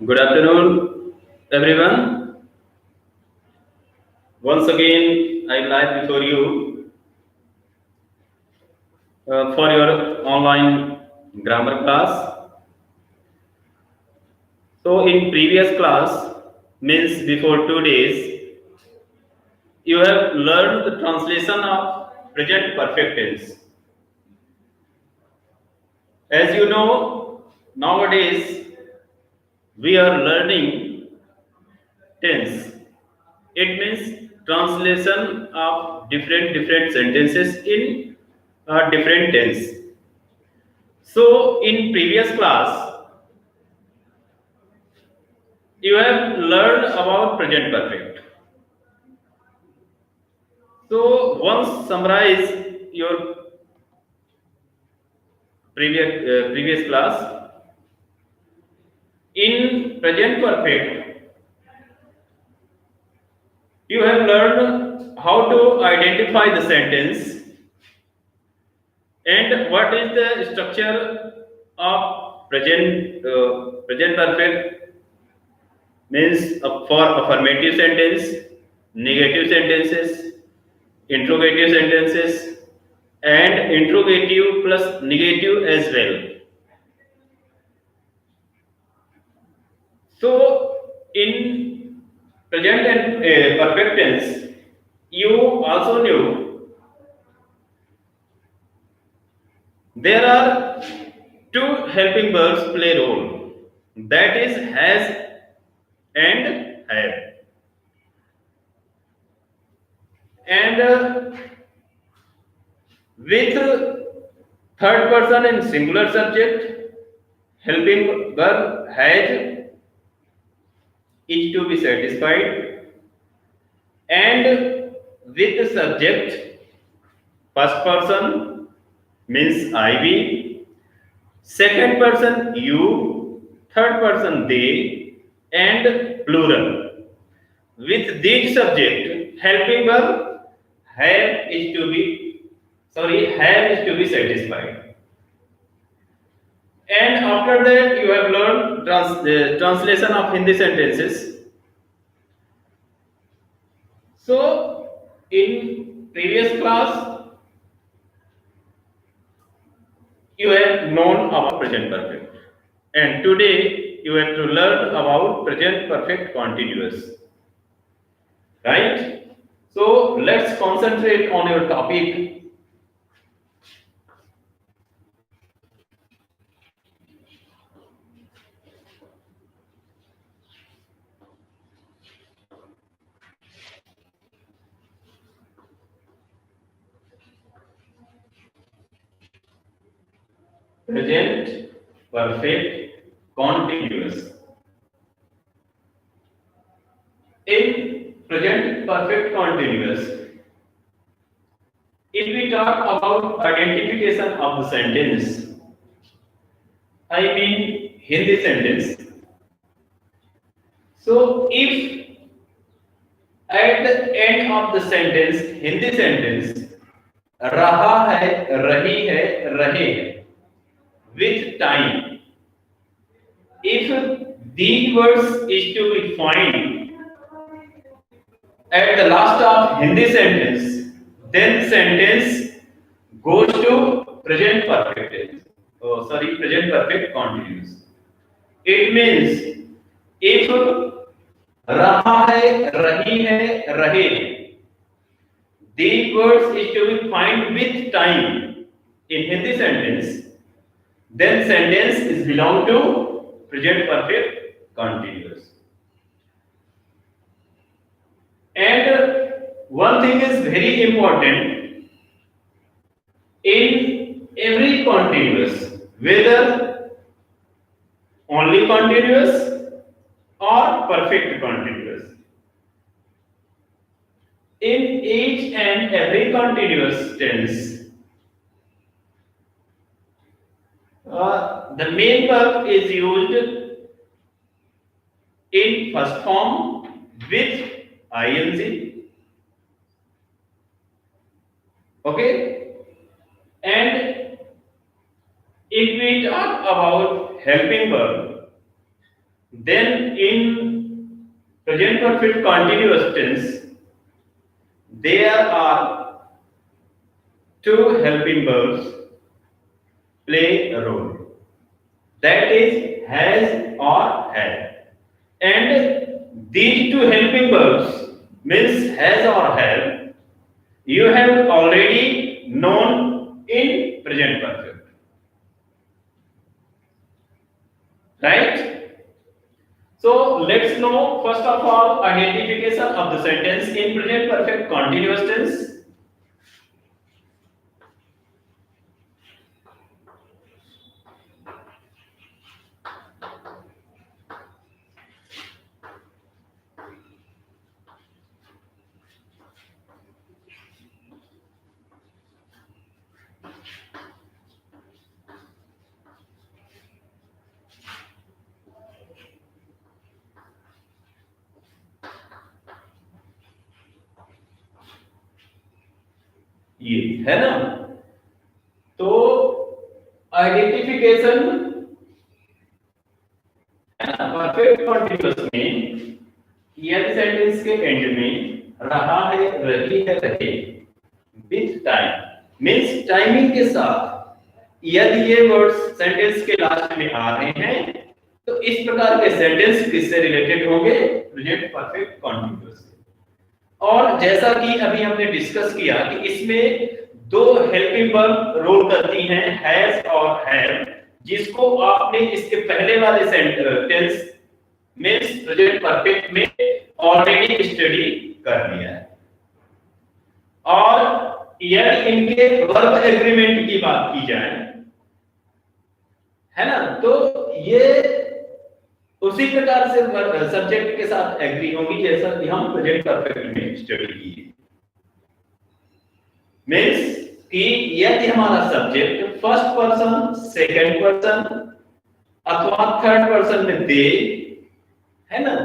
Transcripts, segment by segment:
Good afternoon, everyone. Once again, I live before you for your online grammar class. So, in previous class, means before 2 days, you have learned the translation of present perfect tense. As you know, nowadays we are learning tense. It means translation of different sentences in different tense. So, in previous class, you have learned about present perfect. So, once summarize your previous class. In present perfect, you have learned how to identify the sentence and what is the structure of present perfect means for affirmative sentence, negative sentences, interrogative sentences, and interrogative plus negative as well. So, in present and perfect tense, you also knew there are two helping verbs play role. That is has and have. And with third person in singular subject, helping verb has is to be satisfied, and with the subject first person means I be, second person you, third person they, and plural. With this subject, helping verb have is to be satisfied. And after that, you have learned translation of Hindi sentences. So, in previous class, you have known about present perfect, and today you have to learn about present perfect continuous, right? So, let's concentrate on your topic. Present perfect continuous. In present perfect continuous, if we talk about identification of the sentence, I mean Hindi sentence. So if at the end of the sentence, Hindi sentence, रहा है, रही है, रहे हैं, with time, if these words is to be found at the last of Hindi sentence, then sentence goes to present perfect tense. Oh, sorry, present perfect continuous. It means if रहा है, रही है, रहे, these words is to be found with time in Hindi sentence, then sentence is belong to present perfect continuous. And one thing is very important in every continuous, whether only continuous or perfect continuous. In each and every continuous tense, the main verb is used in first form with ing. Okay, and if we talk about helping verb, Then in present perfect continuous tense, there are two helping verbs play a role. That is has or had. And these two helping verbs means has or have you have already known in present perfect, right? So let's know first of all identification of the sentence in present perfect continuous tense. ये है ना, तो identification है ना perfect continuous में यदि sentence के and में रहा है रही है रहे विथ टाइम मींस टाइमिंग के साथ यदि ये वर्ड्स सेंटेंस के लास्ट में आ रहे हैं तो इस प्रकार के सेंटेंस किससे रिलेटेड होंगे प्रेजेंट परफेक्ट कॉन्टिन्यूअस से। और जैसा कि अभी हमने डिस्कस किया कि इसमें दो हेल्पिंग वर्ब रोल करती हैं हैज और हैव, जिसको आपने इसके पहले वाले सेंटेंस मींस प्रेजेंट परफेक्ट में ऑलरेडी स्टडी कर लिया है। और यदि इनके वर्ब एग्रीमेंट की बात की जाए है ना, तो ये उसी प्रकार से सब्जेक्ट के साथ एग्री होंगी जैसा कि हम प्रेजेंट परफेक्ट में स्टडी किए। मींस कि यदि हमारा subject first person second person अथवा थर्ड पर्सन में दे है ना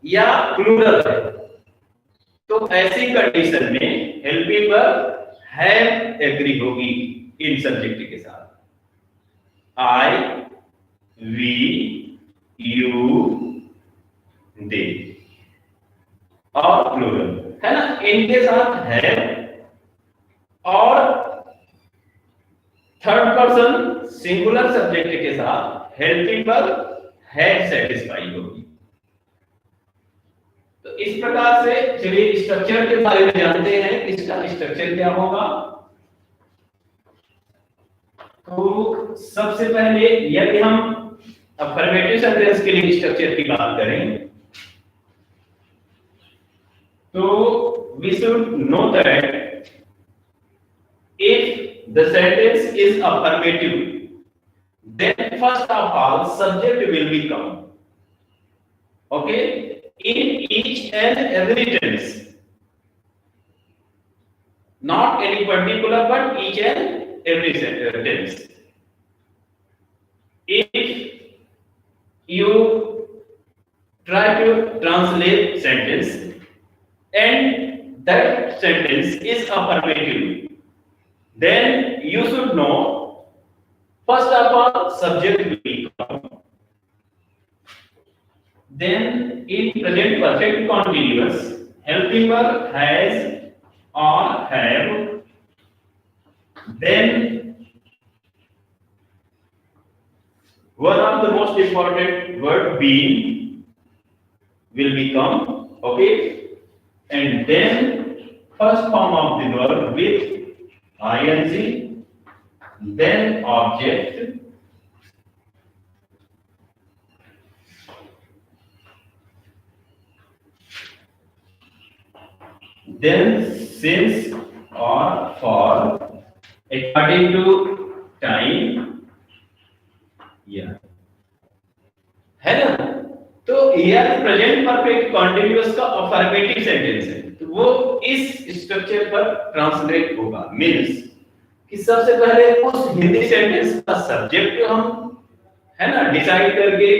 या प्लूरल है, तो ऐसी कंडीशन में हेल्पिंग वर्ब हैव एग्री होगी इन सब्जेक्ट के साथ। आई वी यू दे और प्लूरल है ना, इनके साथ है और थर्ड पर्सन सिंगुलर सब्जेक्ट के साथ हेल्पिंग वर्ब हैड सेटिस्फाई होगी। तो इस प्रकार से चलिए स्ट्रक्चर के बारे में जानते हैं, इसका स्ट्रक्चर क्या होगा। तो सबसे पहले यदि हम अफर्मेटिव सेंटेंस के लिए स्ट्रक्चर की बात करें तो we should know that if the sentence is affirmative then first of all subject will be come, okay, in each and every tense, not any particular but each and every tense. If you try to translate sentence and that sentence is affirmative, then you should know first of all subject will come. Then in present perfect continuous helping verb has or have, then one of the most important word being will become, okay, and then first form of the verb with ing, then object, then since or for according to time, या है ना। तो यह present perfect continuous का affirmative sentence है तो वो इस स्ट्रक्चर पर ट्रांसलेट होगा। मींस कि सबसे पहले उस हिंदी सेंटेंस का सब्जेक्ट हम है ना डिसाइड करके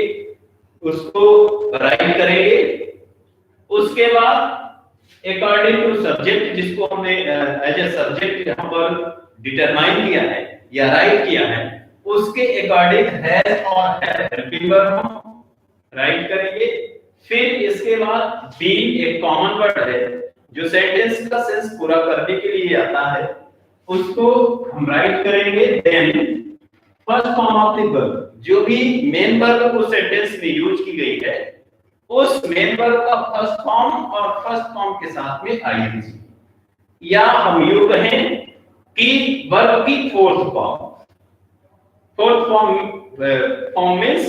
उसको राइट करेंगे, उसके बाद अकॉर्डिंग टू सब्जेक्ट जिसको हमने एज ए सब्जेक्ट यहां पर डिटरमाइन किया है या राइट किया है उसके अकॉर्डिंग हैज और हैव हेल्पिंग वर्ब हम राइट करेंगे। फिर इसके बाद बीइंग एक कॉमन वर्ड है जो सेंटेंस का सेंस पूरा करने के लिए आता है, उसको हम राइट करेंगे। Then first form of the verb, जो भी मेन वर्ब उस सेंटेंस में यूज की गई है उस मेन वर्ब का फर्स्ट फॉर्म और फर्स्ट फॉर्म के साथ में आईएनजी, या हम यूं कहें कि वर्ब की fourth form. Fourth form means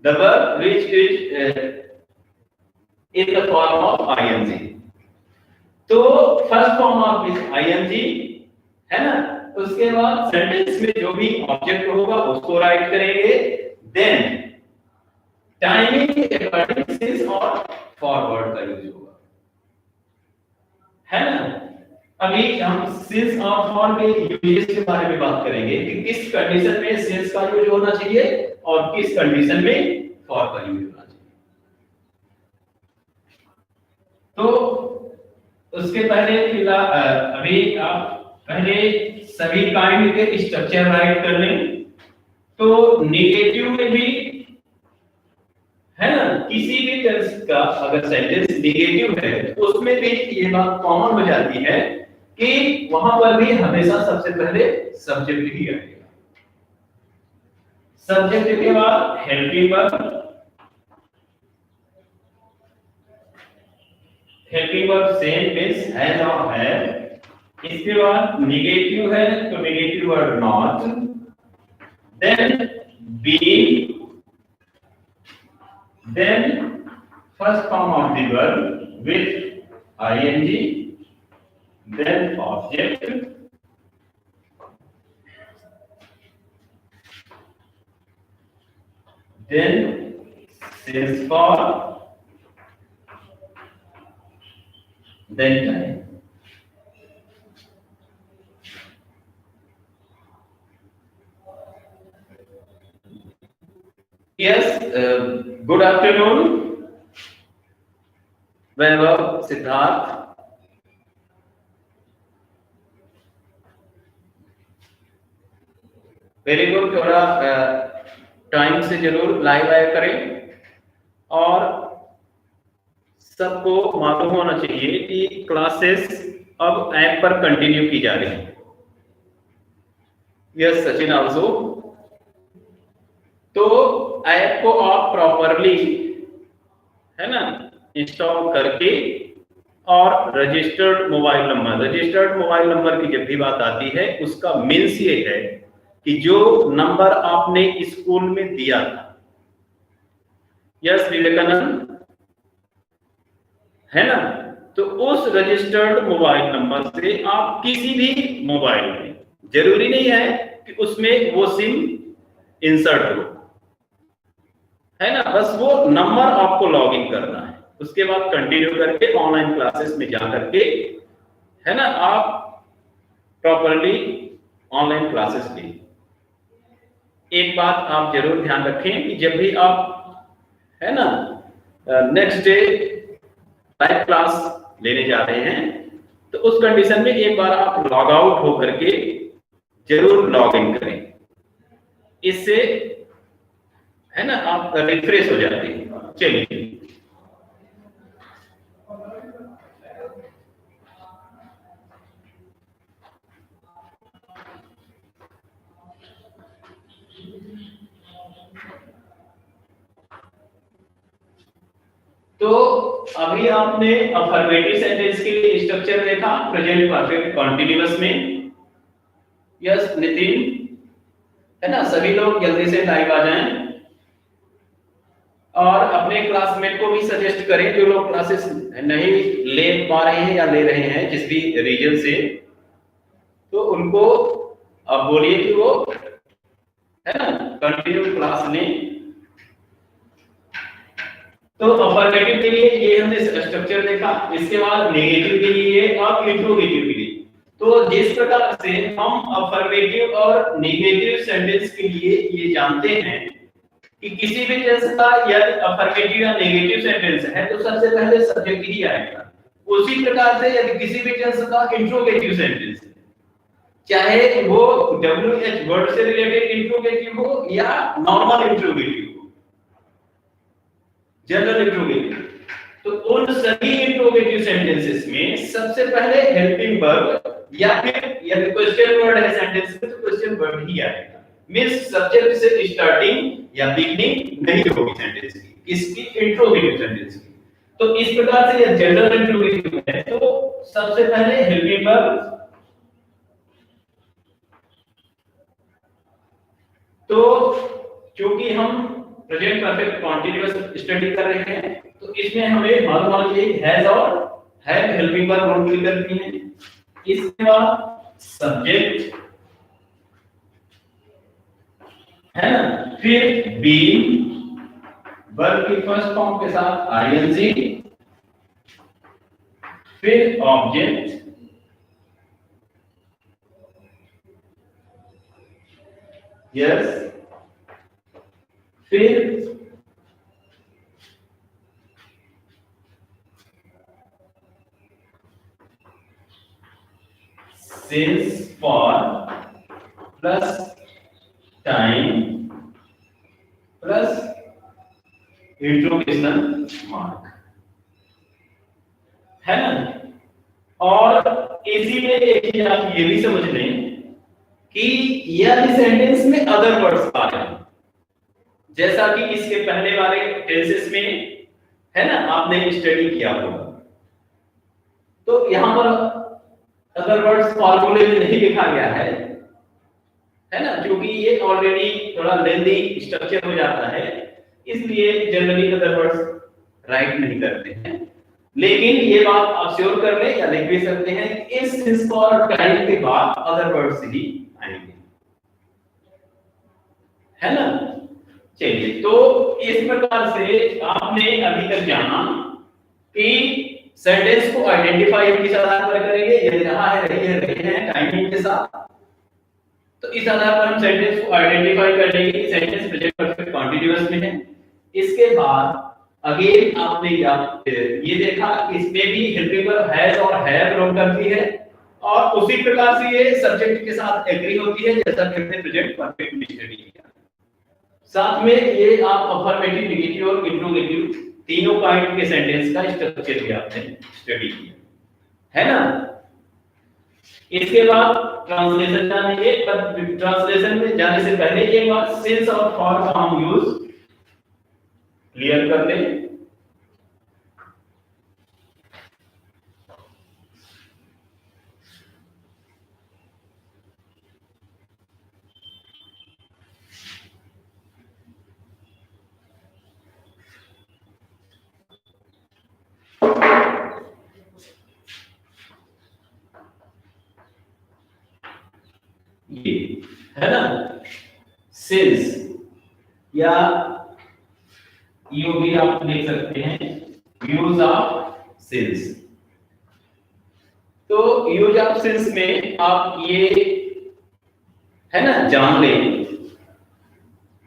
the verb which is in the form of ing। तो first form of is ing है ना, उसके बाद सेंटेंस में जो भी ऑब्जेक्ट होगा उसको राइट करेंगे। देन टाइमिंग अकॉर्डिंग सिंस और फॉरवर्ड का यूज होगा, है ना। अभी हम सिंस और फॉर के यूजेस के बारे में बात करेंगे कि किस कंडीशन में सिंस का यूज होना चाहिए और किस कंडीशन में फॉर का यूज होना चाहिए। तो उसके पहले अभी आप पहले सभी काइंड के स्ट्रक्चर राइट कर लें। तो नेगेटिव में भी है ना, किसी भी टेंस का अगर सेंटेंस नेगेटिव है तो उसमें भी ये बात कॉमन हो जाती है कि वहां पर भी हमेशा सबसे पहले सब्जेक्ट ही आएगा। सब्जेक्ट के बाद helping verb, helping verb same means has और हैव। इसके बाद नेगेटिव है तो negative verb not. Then being, then first form of the verb with ING, then object, then since for, then time। Yes, good afternoon, Vaibhav, Siddharth। Very good. थोड़ा time से जरूर live आया करें और सबको मालूम होना चाहिए कि क्लासेस अब ऐप पर कंटिन्यू की जा रही है। Yes Sachin also. तो ऐप को आप प्रॉपरली है ना इंस्टॉल करके और रजिस्टर्ड मोबाइल नंबर की जब भी बात आती है उसका मीन्स ये है कि जो नंबर आपने स्कूल में दिया था, यस विवेकानंद, है ना, तो उस रजिस्टर्ड मोबाइल नंबर से आप किसी भी मोबाइल में, जरूरी नहीं है कि उसमें वो सिम इंसर्ट हो, है ना, बस वो नंबर आपको लॉगिन करना है। उसके बाद कंटिन्यू करके ऑनलाइन क्लासेस में जा करके है ना आप प्रॉपरली ऑनलाइन क्लासेस ली। एक बात आप जरूर ध्यान रखें कि जब भी आप है ना नेक्स्ट डे लाइव क्लास लेने जा रहे हैं तो उस कंडीशन में एक बार आप लॉग आउट होकर के जरूर लॉग इन करें। इससे है ना आप रिफ्रेश हो जाते हैं। चलिए तो अभी आपने अफर्मेटिव सेंटेंस के लिए स्ट्रक्चर देखा प्रेजेंट परफेक्ट कॉन्टिन्यूअस में। यस नितिन, है ना, सभी लोग जल्दी से लाइव आ जाएं और अपने क्लासमेट को भी सजेस्ट करें जो लोग क्लासेस नहीं ले पा रहे हैं या ले रहे हैं जिस भी रीजन से, तो उनको अब बोलिए कि वो है ना कंटिन्यू क्लास लें। तो अफर्मेटिव के लिए ये हमने स्ट्रक्चर देखा। इसके बाद नेगेटिव के लिए और इंट्रोगेटिव के लिए। तो जिस प्रकार से हम अफर्मेटिव और नेगेटिव सेंटेंस के लिए ये जानते हैं कि किसी भी टेंस का यदि अफर्मेटिव या नेगेटिव सेंटेंस है तो सबसे पहले सब्जेक्ट ही आएगा। उसी प्रकार से यदि किसी भी टेंस का इंट्रोगेटिव सेंटेंस है, चाहे वो WH वर्ड से रिलेटेड इंट्रोगेटिव हो या नॉर्मल इंट्रोगेटिव हो, जनरल इंट्रोगेटिव। तो उन सभी इंट्रोगेटिव सेंटेंसेस में सबसे पहले हेल्पिंग वर्ब या फिर यदि क्वेश्चन वर्ड है सेंटेंस में तो क्वेश्चन वर्ड ही आएगा। मींस सब्जेक्ट से स्टार्टिंग या बिगिनिंग नहीं होगी सेंटेंस की, इसकी इंट्रोगेटिव सेंटेंस की। तो इस प्रकार से यह जनरल इंट्रोगेटिव है तो सबसे पहले हेल्पिंग वर्ब, तो क्योंकि हम प्रेजेंट परफेक्ट कॉन्टिन्यूअस स्टडी कर रहे हैं तो इसमें हमें मालूम होना चाहिए हैज और have helping verb role play करती हैं। इसके बाद सब्जेक्ट है ना, फिर बीइंग वर्ब की फर्स्ट फॉर्म के साथ आईएनजी, फिर ऑब्जेक्ट, यस, फिर since for plus time plus interrogation mark, है ना। और इसी में एक चीज आप ये भी समझ लें कि यह सेंटेंस में अदर वर्ड्स आ रहे हैं, जैसा कि इसके पहले वाले टेंसेस में है ना, आपने स्टडी किया होगा। तो यहां पर अदर वर्ड्स फॉर्मूले में नहीं लिखा गया है ना, क्योंकि ये ऑलरेडी थोड़ा लेंदी स्ट्रक्चर हो जाता है, इसलिए जनरली अदर वर्ड्स राइट नहीं करते हैं। लेकिन ये बात आप श्योर कर ले या लिख भी सकते हैं कि इस सिंस फॉर टाइम के बाद अदर वर्ड्स ही आएंगे, है ना। चलिए, तो इस प्रकार से आपने अभी तक जाना कि सेंटेंस को आइडेंटिफाई किस आधार पर करेंगे, यदि रहा है, रही है, रहे हैं टाइमिंग के साथ, तो इस आधार पर हम सेंटेंस को आइडेंटिफाई कर लेंगे कि सेंटेंस प्रेजेंट परफेक्ट कंटीन्यूअस में है। इसके बाद अगेन आपने ये देखा कि इसमें भी हेल्पिंग वर्ब हैज और हैव रोल करती है और उसी प्रकार से ये सब्जेक्ट के साथ एग्री होती है, जैसा कि हमने प्रेजेंट परफेक्ट में स्टडी किया। साथ में ये आप अफर्मेटिव, नेगेटिव और इंट्रोगेटिव तीनों काइंड के सेंटेंस का स्ट्रक्चर भी आपने स्टडी किया, है ना। इसके बाद ट्रांसलेशन जानेंगे, पर ट्रांसलेशन में जाने से पहले एक बार सिंस और फॉर का हम यूज क्लियर कर लें। ये है ना, सिंस या यू भी आप देख सकते हैं यूज ऑफ सिंस। तो यूज ऑफ सिंस में आप ये है ना जान लें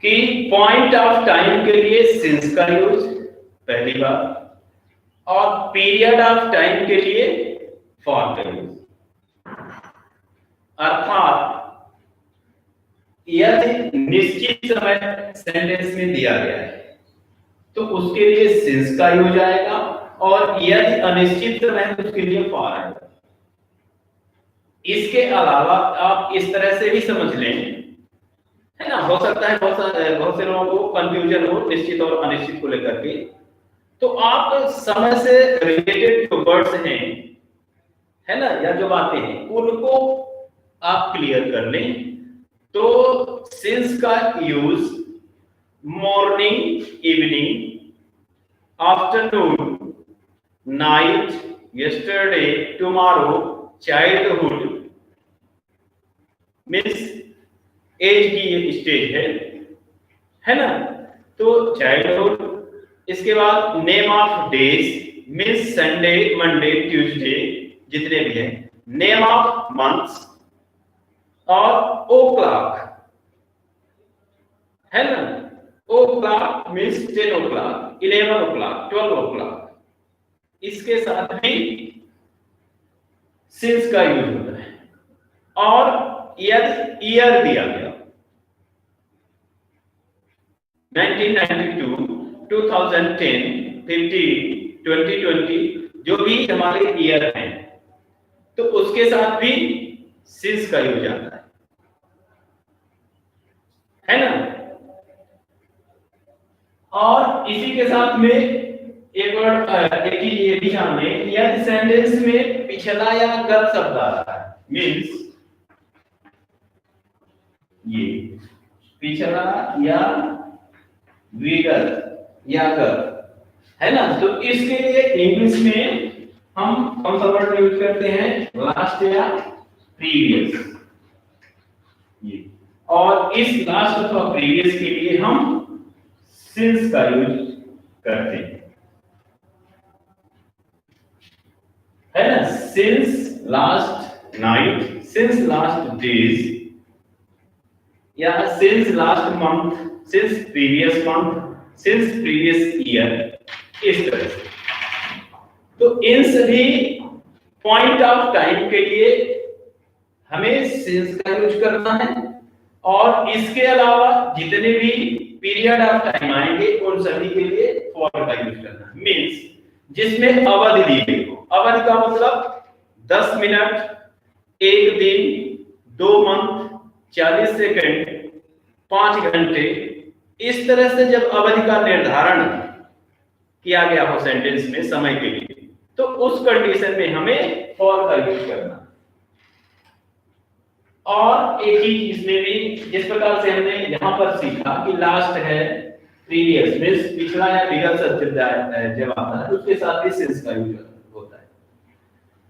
कि पॉइंट ऑफ टाइम के लिए सिंस का यूज पहली बार और पीरियड ऑफ टाइम के लिए फॉर का यूज। अर्थात यदि निश्चित समय सेंटेंस में दिया गया है तो उसके लिए सिंस का यूज आएगा और यदि अनिश्चित समय है तो उसके लिए फॉर आएगा। इसके अलावा आप इस तरह से भी समझ लें, है ना, हो सकता है बहुत से लोगों को कंफ्यूजन हो निश्चित और अनिश्चित को लेकर के, तो आप समय से रिलेटेड जो वर्ड्स हैं, है ना, या जो बातें हैं उनको आप क्लियर कर लें। तो सिंस का use morning, evening, afternoon, night, yesterday, tomorrow, childhood means age की ये स्टेज है ना। तो चाइल्डहुड, इसके बाद name of days means Sunday, Monday, Tuesday जितने भी हैं, नेम ऑफ मंथ्स और ओ क्लॉक, है ना। ओ क्लॉक मीन्स 10 ओ क्लॉक, 11 ओ क्लॉक, 12 ओ क्लॉक, इसके साथ भी सिंस का यूज होता है। और यदि ईयर दिया गया 1992 2010, 15, 2020 जो भी हमारे ईयर हैं, तो उसके साथ भी सिंस का यूज आता है ना। और इसी के साथ में एक वर्ड, एक ही ये भी हमने, यदि सेंटेंस में पिछला या गत शब्द आ रहा है, मीन्स ये पिछला या विगत या गत, है ना। तो इसके लिए इंग्लिश में हम कौन सा वर्ड यूज करते हैं, लास्ट या प्रीवियस। ये और इस लास्ट अथवा प्रीवियस के लिए हम सिंस का यूज करते हैं, है ना। Since last night, since last days, या since last month, since previous month, since previous year, इस तरह से। तो इन सभी पॉइंट ऑफ टाइम के लिए हमें सिंस का यूज करना है, और इसके अलावा जितने भी पीरियड ऑफ टाइम आएंगे उन सभी के लिए फॉर का यूज करना है। मींस जिसमें अवधि दी गई हो, अवधि का मतलब 10 मिनट, 1 दिन, 2 मंथ, 40 सेकंड, 5 घंटे, इस तरह से जब अवधि का निर्धारण किया गया हो सेंटेंस में समय के लिए, तो उस कंडीशन में हमें फॉर का यूज करना। और एक ही इसमें भी जिस प्रकार से हमने यहां पर सीखा कि लास्ट है प्रीवियस, मींस पिछला या विगत शब्द जब आता है उसके साथ ही सिंस का यूज होता है।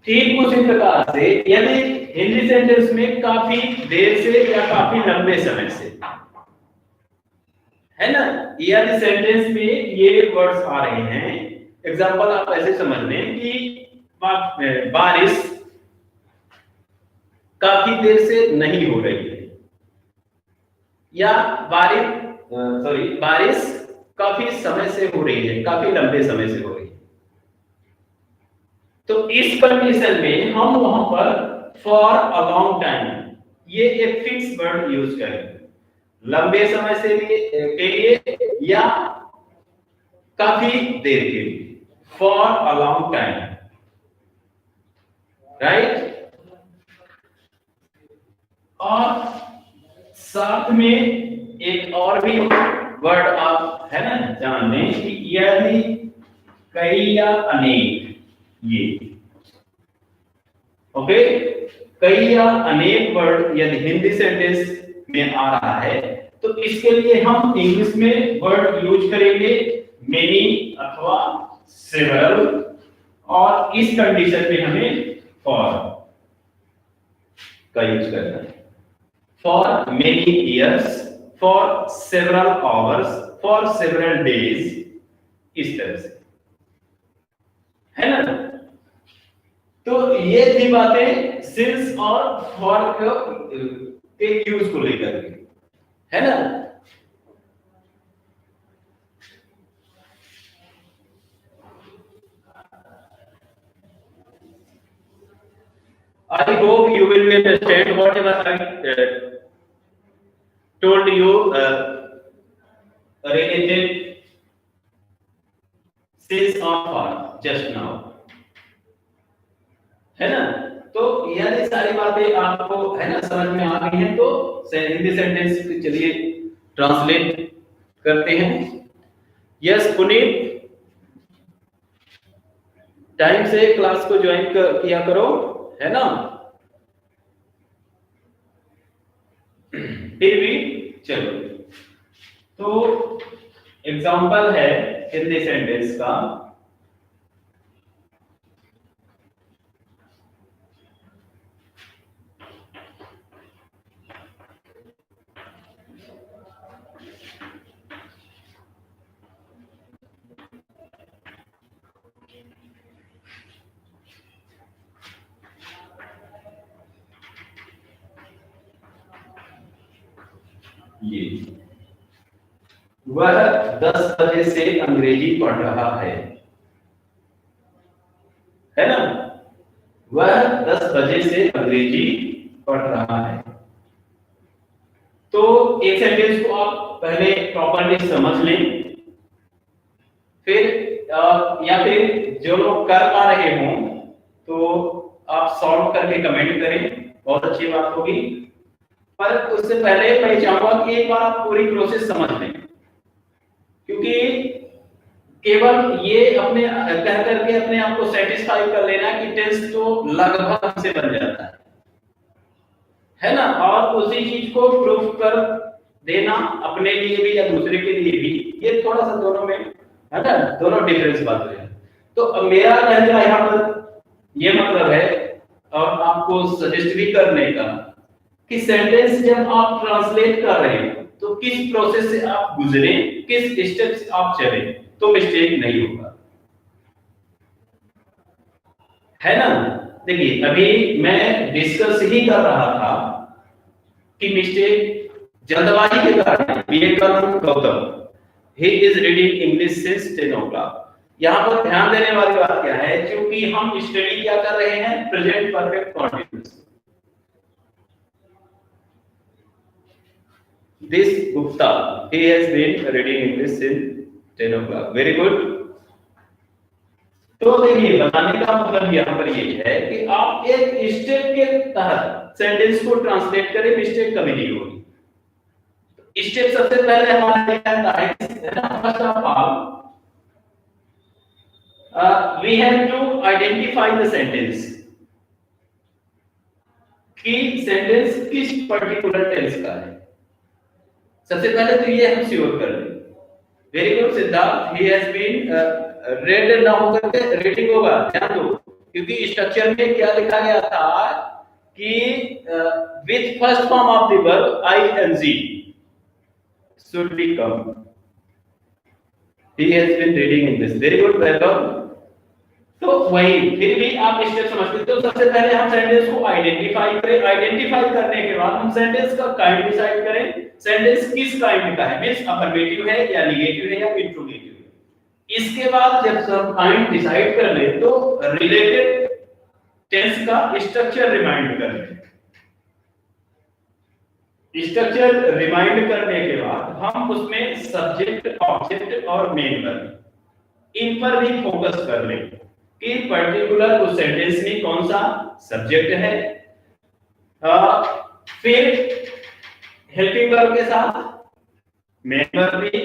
ठीक उसी प्रकार से यदि हिंदी सेंटेंस में काफी देर से या काफी लंबे समय से, है ना, यदि सेंटेंस में ये वर्ड्स आ रहे हैं, एग्जांपल आप ऐसे समझ लें कि बारिश काफी देर से नहीं हो रही है, या बारिश काफी समय से हो रही है, काफी लंबे समय से हो रही है। तो इस कंडीशन में हम वहां पर फॉर अ लॉन्ग टाइम ये एक फिक्स वर्ड यूज करेंगे, लंबे समय से के लिए या काफी देर के लिए, for a long time, right. और साथ में एक और भी वर्ड आप, है ना, जान लें कि यदि कई या अनेक, ये ओके, कई या अनेक वर्ड यदि हिंदी सेंटेंस में आ रहा है, तो इसके लिए हम इंग्लिश में वर्ड यूज करेंगे मेनी अथवा सेवरल, और इस कंडीशन में हमें फॉर का यूज करना है। For many years, for several hours, for several days, इस तरह से, है ना। तो ये थी बातें सिंस और फॉर के यूज को लेकर के, है ना। I hope you will understand whatever I told you related since or for just now, है ना। तो यदि सारी बातें आपको, है ना, समझ में आ गई हैं, तो हिंदी सेंटेंस चलिए ट्रांसलेट करते हैं। यस पुनीत, टाइम से क्लास को ज्वाइन किया करो, है ना। फिर भी चलो, तो एग्जांपल है हिंदी सेंटेंस का, ये वह 10 बजे से अंग्रेजी पढ़ रहा है ना। वह 10 बजे से अंग्रेजी पढ़ रहा है। तो एक सेंटेंस को आप पहले प्रॉपर्ली समझ लें या फिर जो लोग कर पा रहे हों तो आप सॉल्व करके कमेंट करें, बहुत अच्छी बात होगी। पर उससे पहले मैं चाहूंगा कि एक बार आप पूरी प्रोसेस समझ लें, क्योंकि केवल ये अपने कह करके अपने आप को सेटिस्फाई कर लेना कि टेस्ट तो लगभग से बन जाता है ना, और उसी चीज को प्रूफ कर देना अपने लिए भी या दूसरे के लिए भी, ये थोड़ा सा दोनों में है ना, दोनों डिफरेंस बात है। तो अब मेरा कहने का यहाँ पर ये मतलब है और आपको सजेस्ट भी करने का कि सेंटेंस जब आप ट्रांसलेट कर रहे हैं तो किस प्रोसेस से आप गुजरे, किस स्टेप से आप चले तो मिस्टेक नहीं होगा, है ना। देखिए अभी मैं डिस्कस ही कर रहा था कि मिस्टेक जल्दबाजी के कारण Vivekanand Gautam he is reading English since 10 o'clock। यहाँ पर ध्यान देने वाली बात क्या है, क्योंकि हम स्टडी क्या कर रहे हैं, present perfect continuous. This Gupta, he has been reading English since 10 o'clock. Very good. तो देखिए बताने का मतलब यहाँ पर ये है कि आप एक स्टेप के तहत सेंटेंस को ट्रांसलेट करें, मिस्टेक कभी नहीं होगी। स्टेप सबसे पहले हमारा है ना, first of all we have to identify the sentence, कि सेंटेंस किस पर्टिकुलर टेंस का है। सबसे पहले तो ये हम श्योर कर लें। Very good Siddharth, he has been read now करके रीडिंग होगा, ध्यान दो, क्योंकि स्ट्रक्चर में क्या लिखा गया था कि with first form of the verb ing should be come। he has been reading English। Very good Vaibhav. तो वही फिर भी आप स्टेप समझते, तो सबसे पहले हम सेंटेंस को आइडेंटिफाई करें, आइडेंटिफाई करने के बाद हम सेंटेंस का काइंड डिसाइड करें, सेंटेंस किस काइंड का है, मींस अफर्मेटिव है या नेगेटिव है या इंट्रोगेटिव है। इसके बाद जब सब काइंड डिसाइड कर ले तो रिलेटेड टेंस का स्ट्रक्चर रिमाइंड कर लें। स्ट्रक्चर रिमाइंड करने के बाद हम उसमें सब्जेक्ट, ऑब्जेक्ट और मेन वर्ब इन पर भी फोकस कर लें कि पर्टिकुलर उस सेंटेंस में कौन सा सब्जेक्ट है। फिर हेल्पिंग वर्ब के साथ मेन वर्ब भी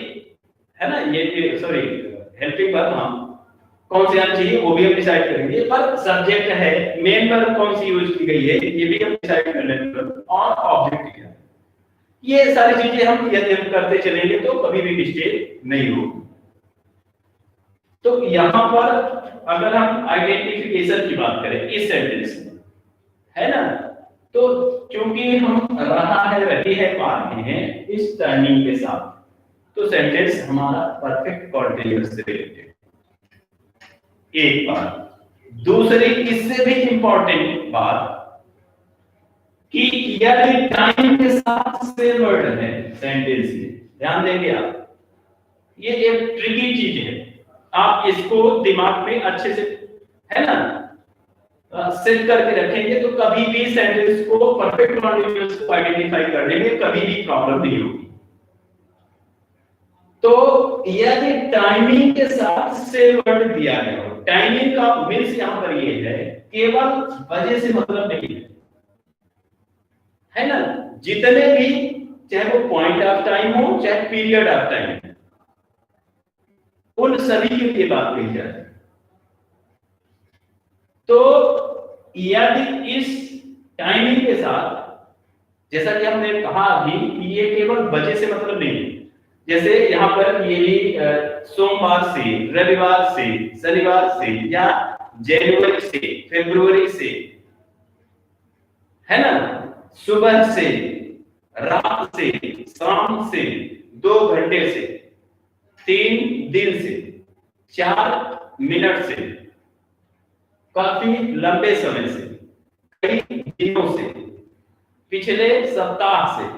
है ना, ये सॉरी हेल्पिंग वर्ब हम कौन सी आनी चाहिए वो भी हम डिसाइड करेंगे, पर सब्जेक्ट है, मेन वर्ब कौन सी यूज की गई है ये भी हम डिसाइड कर लेंगे, और ऑब्जेक्ट क्या है। ये सारी चीजें हम यदि हम करते चलेंगे तो कभी भी मिस्टेक नहीं होगी। तो यहां पर अगर हम आइडेंटिफिकेशन की बात करें इस सेंटेंस में, है ना, तो क्योंकि हम रहा है, रही है, पा रहे हैं इस टर्निंग के साथ, तो सेंटेंस हमारा परफेक्ट कॉन्टिन्यूअस से रिलेटेड। एक बात। दूसरी इससे भी इंपॉर्टेंट बात कि यदि टाइम के साथ से वर्ड है सेंटेंस में, ध्यान देंगे आप, ये एक ट्रिकी चीज है, आप इसको दिमाग में अच्छे से है ना सेट करके रखेंगे तो कभी भी सेंटेंस को परफेक्ट कॉन्टिन्यूअस को आइडेंटिफाई करने में कभी भी प्रॉब्लम नहीं होगी। तो यदि टाइमिंग के साथ से वर्ड दिया गया हो, टाइमिंग का मीन्स यहां पर ये है केवल वजह से मतलब नहीं है ना, जितने भी चाहे वो पॉइंट ऑफ टाइम हो चाहे पीरियड ऑफ टाइम, उन सभी के लिए बात कही जाए। तो यदि इस टाइमिंग के साथ, जैसा कि हमने कहा अभी कि ये केवल वजह से मतलब नहीं है, जैसे यहाँ पर ये सोमवार से, रविवार से, शनिवार से, या जनवरी से, फरवरी से, है ना, सुबह से, रात से, शाम से, 2 घंटे से, 3 दिन से, 4 मिनट से, काफी लंबे समय से, कई दिनों से, पिछले सप्ताह से,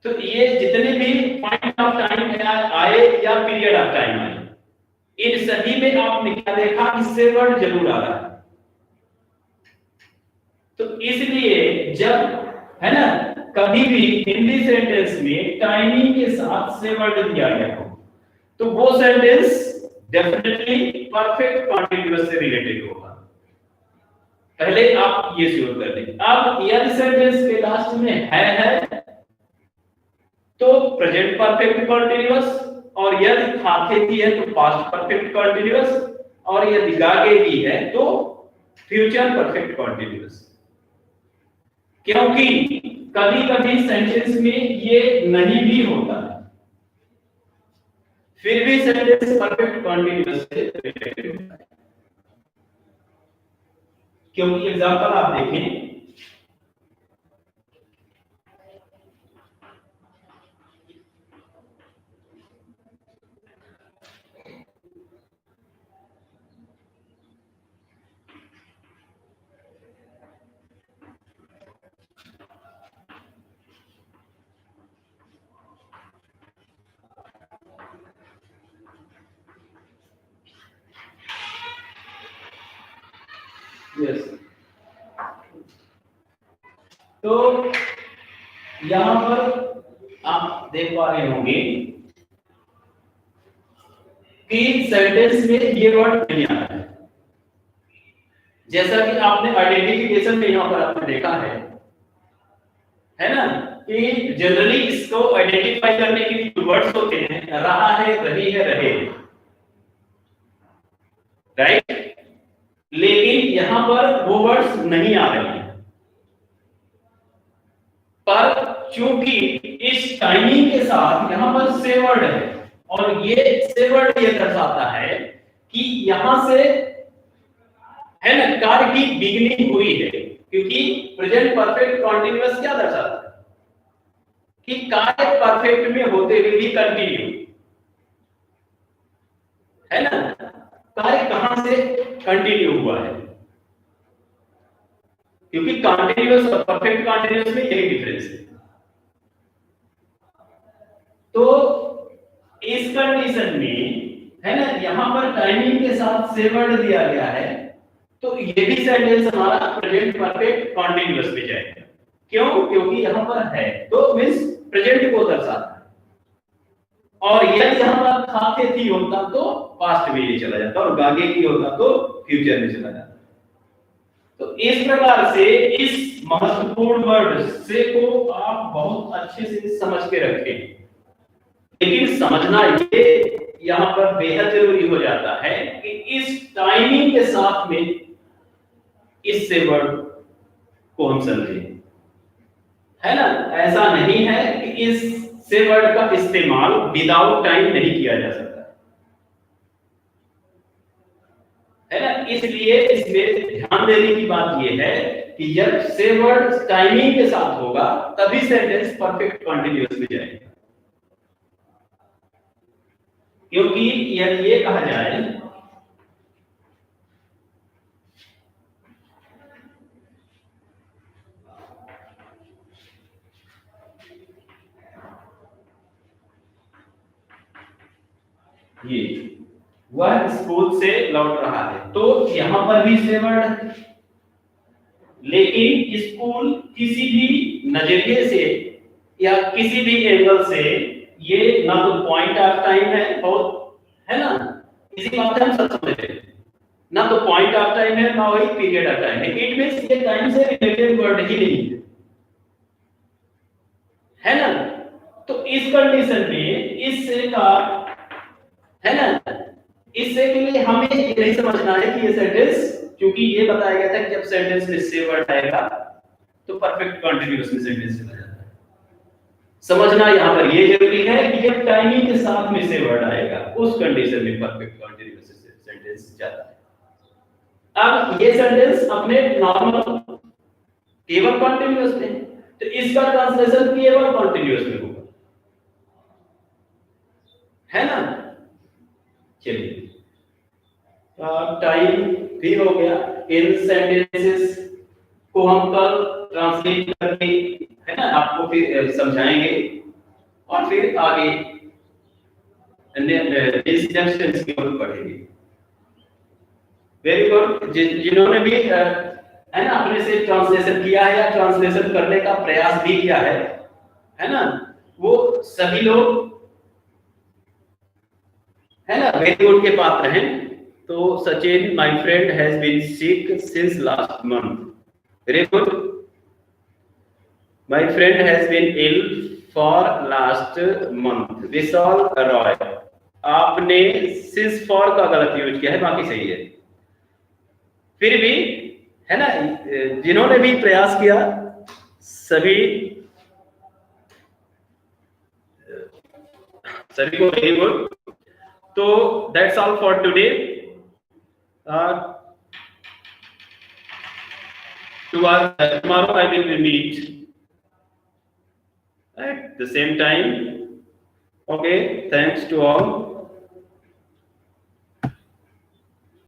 तो ये जितने भी पॉइंट ऑफ टाइम आए या पीरियड ऑफ टाइम आए, इन सभी में आपने क्या देखा, इससे वर्ड जरूर आ रहा है। तो इसलिए जब है ना कभी भी हिंदी सेंटेंस में टाइमिंग के साथ से वर्ड दिया गया हो तो वो सेंटेंस डेफिनेटली परफेक्ट कॉन्टिन्यूअस से रिलेटेड होगा। पहले आप ये श्योर कर लें। अब यदि सेंटेंस के लास्ट में है तो प्रेजेंट परफेक्ट कॉन्टिन्यूअस, और यदि थाकेगी है तो पास्ट परफेक्ट कॉन्टिन्यूअस, और यदि गागेगी है तो फ्यूचर परफेक्ट कॉन्टिन्यूअस। क्योंकि कभी कभी सेंटेंस में ये नहीं भी होता है, फिर भी सेंटेंस परफेक्ट कॉन्टिन्यूअस से रिलेटेड होता है। क्योंकि एग्जांपल आप देखें, यस, तो यहां पर आप देख पा रहे होंगे कि सेंटेंस में ये वर्ड नहीं आ रहा है। जैसा कि आपने आइडेंटिफिकेशन में यहां पर आपने देखा है ना, कि जनरली इसको आइडेंटिफाई करने के लिए वर्ड्स होते हैं, रहा है, रही है, रहे, राइट। लेकिन यहां पर वो वर्ड्स नहीं आ रहे हैं, पर चूंकि इस टाइमिंग के साथ यहां पर से वर्ड है, और ये से वर्ड ये दर्शाता है कि यहां से है ना कार्य की बिगिनिंग हुई है। क्योंकि प्रेजेंट परफेक्ट कॉन्टिन्यूअस क्या दर्शाता है कि कार्य परफेक्ट में होते हुए भी कंटिन्यू है ना, कार्य कहां से कंटिन्यू हुआ है, क्योंकि कॉन्टिन्यूअस और परफेक्ट कॉन्टिन्यूअस में यही डिफरेंस है। तो इस कंडीशन में है ना, यहां पर टाइमिंग के साथ से वर्ड दिया गया है, तो ये भी सेंटेंस हमारा प्रेजेंट परफेक्ट कॉन्टिन्यूअस में जाएगा। क्यों? क्योंकि यहां पर है तो मींस प्रेजेंट को दर्शाता है, और यदि यहां पर खाते थी होता तो पास्ट में ये चला जाता, और गागे की होता तो फ्यूचर में चला जाता। तो इस प्रकार से इस महत्वपूर्ण वर्ड से को आप बहुत अच्छे से समझ के रखें। लेकिन समझना ये यहां पर बेहद जरूरी हो जाता है कि इस टाइमिंग के साथ में इस से वर्ड को हम समझें, है ना। ऐसा नहीं है कि इस से वर्ड का इस्तेमाल विदाउट टाइम नहीं किया जा सकता, है ना। इसलिए इसमें ध्यान देने की बात यह है कि जब से वर्ड टाइमिंग के साथ होगा तभी सेंटेंस परफेक्ट कॉन्टिन्यूअस में जाएगा। क्योंकि यदि ये कहा जाए ये वह स्कूल से लौट रहा है, तो यहां पर भी से वर्ड, लेकिन स्कूल किसी भी नजरिए से या किसी भी एंगल से ये ना तो पॉइंट ऑफ टाइम है, बहुत है ना, इसी बात हम सब समझते हैं, ना तो पॉइंट ऑफ टाइम है ना वही पीरियड ऑफ टाइम है। इट मींस ये टाइम से रिलेटेड वर्ड ही नहीं है ना। तो इस कंडीशन में इससे का है ना, इससे के लिए हमें ये नहीं समझना है कि ये सेंटेंस, क्योंकि ये बताया गया था कि जब सेंटेंस में से वर्ड आएगा तो परफेक्ट कॉन्टिन्यूअस में सेंटेंस चला जाता है। समझना यहां पर ये जरूरी है कि जब टाइमिंग के साथ में से वर्ड आएगा उस कंडीशन में परफेक्ट कॉन्टिन्यूअस से सेंटेंस जाता है। अब ये सेंटेंस अपने नॉर्मल केवल कॉन्टिन्यूअस में, तो इसका ट्रांसलेशन केवल कॉन्टिन्यूअस में होगा, है ना। चलिए, टाइम भी हो गया। इन सेंटेंसेस को हम कल ट्रांसलेट करके है ना आपको फिर समझाएंगे, और फिर आगे नेक्स्ट टेंस की ओर बढ़ेंगे। Very good. जिन्होंने भी है ना अपने से ट्रांसलेशन किया है या ट्रांसलेशन करने का प्रयास भी किया है ना, वो सभी लोग है ना, वेरी गुड के पात्र हैं। तो Sachin my friend has been sick since last month, very good. My friend has been ill for last month, Vishal Roy. आपने सिंस फॉर का गलत यूज किया है, बाकी सही है। फिर भी है ना, जिन्होंने भी प्रयास किया सभी सभी को वेरी गुड। तो that's all for today. Tomorrow I will meet at the same time. Okay, thanks to all.